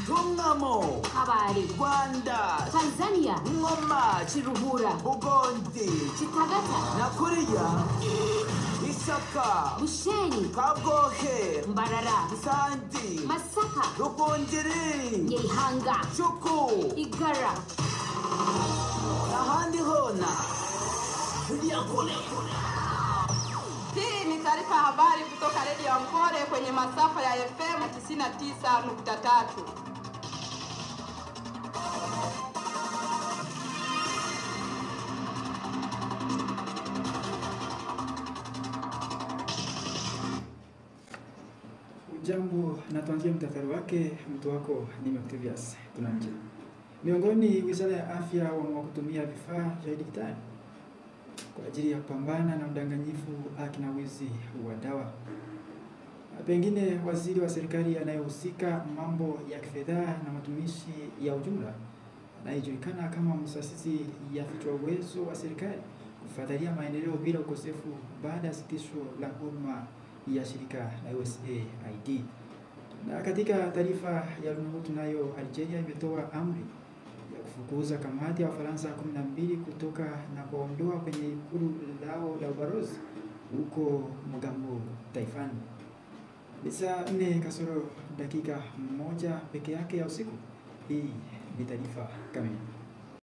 Tungamo, Kabare, Rwanda, Tanzania, Ngoma, Chiruhura, Bugondi, Chitagata, na Korea, Isaka, Bushenyi, Kagohe, Mbarara, Sandi, Masaka, Rugondiri, Nyehanga, Chuku, Igara, Nahandi Hona. Hii ni taarifa ya habari kutoka Radio Ankole kwenye masafa ya FM 99.3. Jambo na tuanzie mtasari wake. Mtu wako ni Octavius Tunanje. Miongoni, Wizara ya Afya wameamua kutumia vifaa vya digitali kwa ajili ya kupambana na udanganyifu haki na wizi wa dawa. Pengine waziri wa serikali anayehusika mambo ya kifedha na matumishi ya ujumla anayejulikana kama msasisi ya fichwa uwezo wa serikali kufadhilia maendeleo bila ukosefu baada ya sitisho la huduma ya shirika la USAID. Na katika taarifa ya ulimwengu tunayo, Algeria imetoa amri ya kufukuza kamati ya Wafaransa 12 kutoka na kuondoa kwenye ikulu lao la ubalozi huko Mogambo taifani. Ni saa 4 kasoro dakika 1 peke yake ya usiku. Hii ni taarifa kamili.